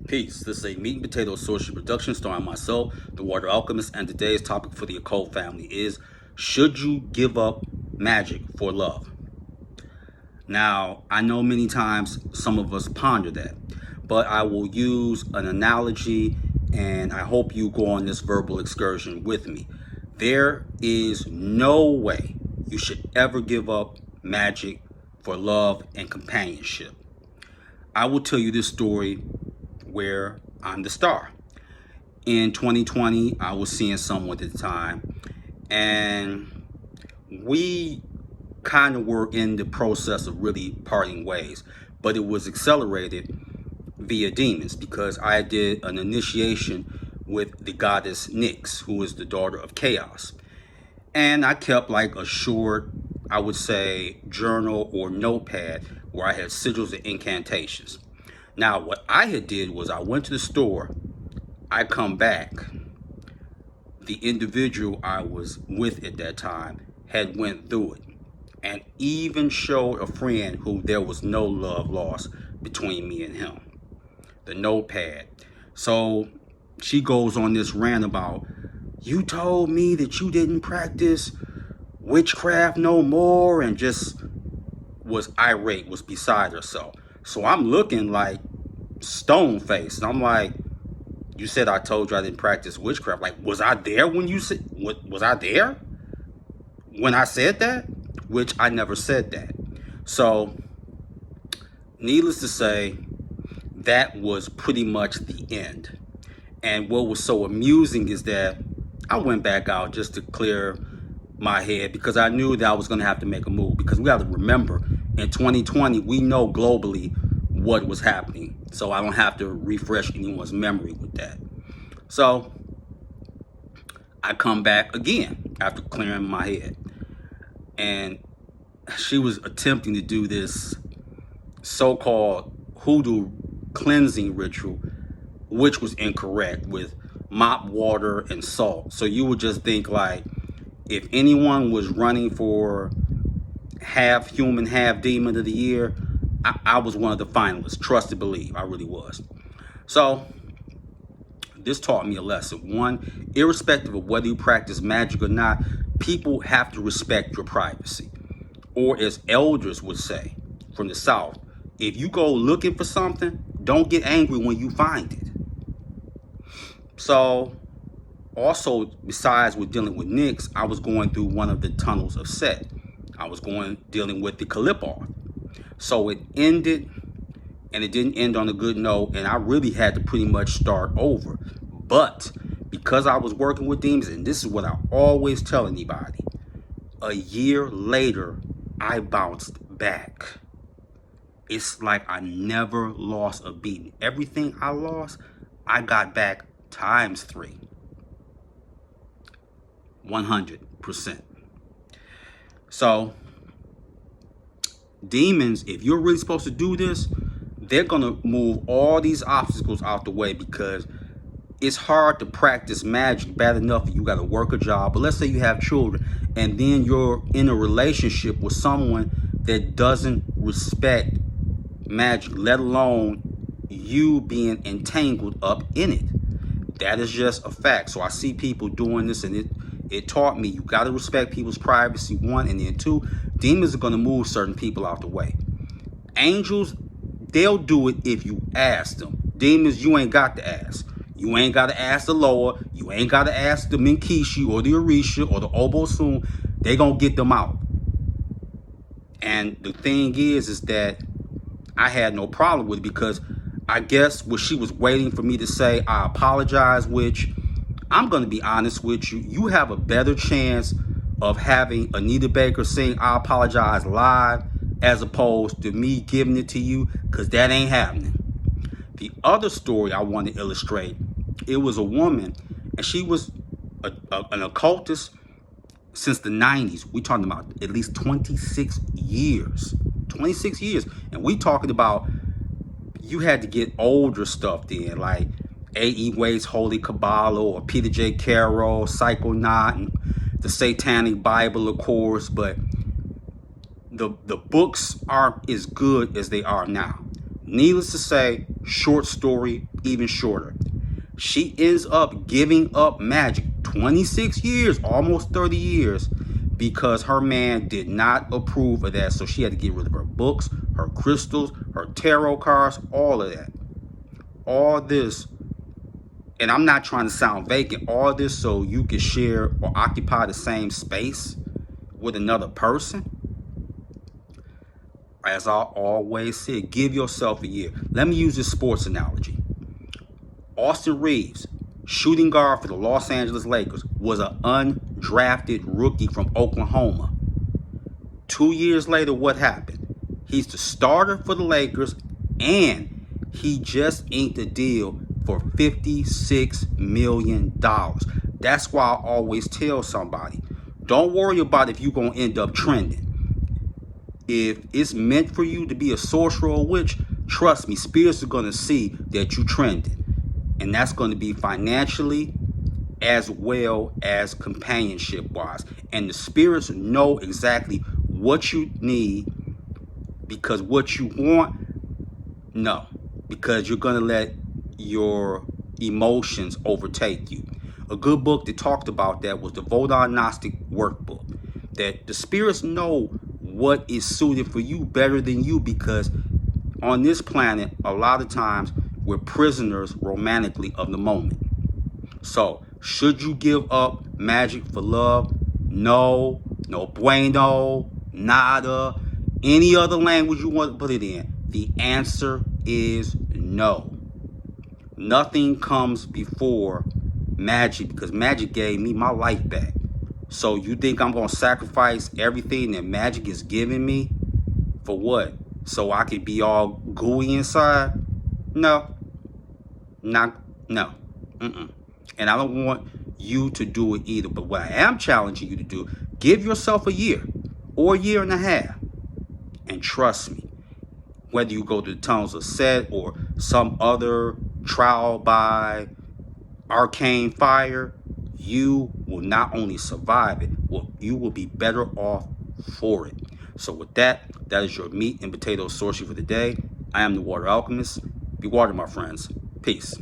Peace. This is a meat and potato social production starring myself, the Water Alchemist, and today's topic for the occult family is: should you give up magic for love? Now, I know many times some of us ponder that, but I will use an analogy and I hope you go on this verbal excursion with me. There is no way you should ever give up magic for love and companionship. I will tell you this story where I'm the star. In 2020, I was seeing someone at the time, and we kind of were in the process of really parting ways, but it was accelerated via demons because I did an initiation with the goddess Nyx, who is the daughter of chaos. And I kept like a short, I would say, journal or notepad where I had sigils and incantations. Now, what I had did was I went to the store, I come back, the individual I was with at that time had went through it and even showed a friend who there was no love lost between me and him. The notepad. So she goes on this rant about, you told me that you didn't practice witchcraft no more, and just was irate, was beside herself. So I'm looking like stone faced. I'm like, you said I told you I didn't practice witchcraft. Like, was I there when you said, was I there when I said that? Which I never said that. So needless to say, that was pretty much the end. And what was so amusing is that I went back out just to clear my head because I knew that I was going to have to make a move, because we got to remember in 2020 we know globally what was happening, so I don't have to refresh anyone's memory with that. So I come back again after clearing my head, and she was attempting to do this so-called hoodoo cleansing ritual, which was incorrect, with mop water and salt. So you would just think like, if anyone was running for half human, half demon of the year, I was one of the finalists. Trust and believe, I really was. So this taught me a lesson. One, irrespective of whether you practice magic or not, people have to respect your privacy. Or as elders would say from the South, if you go looking for something, don't get angry when you find it. So also, besides with dealing with Nyx, I was going through one of the tunnels of Set. I was dealing with the Kalipar. So it ended, and it didn't end on a good note, and I really had to pretty much start over. But because I was working with demons, and this is what I always tell anybody, a year later, I bounced back. It's like I never lost a beat. Everything I lost, I got back times 3. 100%. So demons, if you're really supposed to do this, they're gonna move all these obstacles out the way, because it's hard to practice magic bad enough. You got to work a job, but let's say you have children and then you're in a relationship with someone that doesn't respect magic, let alone you being entangled up in it. That is just a fact. So I see people doing this, and it taught me you got to respect people's privacy, one, and then two, demons are going to move certain people out the way. Angels, they'll do it if you ask them. Demons, you ain't got to ask. You ain't got to ask the Loa. You ain't got to ask the Minkishi or the Orisha or the Obosun. They going to get them out. And the thing is that I had no problem with it, because I guess what she was waiting for me to say, I apologize, which I'm going to be honest with you. You have a better chance of having Anita Baker sing I Apologize live as opposed to me giving it to you, because that ain't happening. The other story I want to illustrate, it was a woman, and she was an occultist since the 90s. We talking about at least 26 years. 26 years. And we talking about you had to get older stuff then, like A.E. Waite's Holy Kabbalah or Peter J. Carroll, Psychonaut, and the Satanic Bible, of course. But the books aren't as good as they are now. Needless to say, short story, even shorter. She ends up giving up Magick 26 years, almost 30 years, because her man did not approve of that. So she had to get rid of her books, her crystals, her tarot cards, all of that. All this, and I'm not trying to sound vacant, all this so you can share or occupy the same space with another person. As I always said, give yourself a year. Let me use this sports analogy. Austin Reeves, shooting guard for the Los Angeles Lakers, was an undrafted rookie from Oklahoma. 2 years later, what happened? He's the starter for the Lakers, and he just inked a deal for $56 million. That's why I always tell somebody, don't worry about if you're going to end up trending. If it's meant for you to be a sorcerer or witch, trust me, spirits are going to see that you trended. And that's going to be financially as well as companionship wise. And the spirits know exactly what you need, because what you want, no. Because you're going to let your emotions overtake you. A good book that talked about that was the Vodon Gnostic Workbook. That the spirits know what is suited for you better than you, because on this planet, a lot of times, we're prisoners romantically of the moment. So, should you give up Magick for love? No, no bueno, nada, any other language you want to put it in. The answer is no. Nothing comes before Magick, because Magick gave me my life back. So you think I'm going to sacrifice everything that Magick is giving me for what? So I could be all gooey inside? No. No. And I don't want you to do it either. But what I am challenging you to do, give yourself a year or a year and a half. And trust me, whether you go to the tunnels of Set or some other trial by arcane fire, you will not only survive it, you will be better off for it. So with that, that is your meat and potato sorcery for the day. I am the Water Alchemist. Be water, my friends. Peace.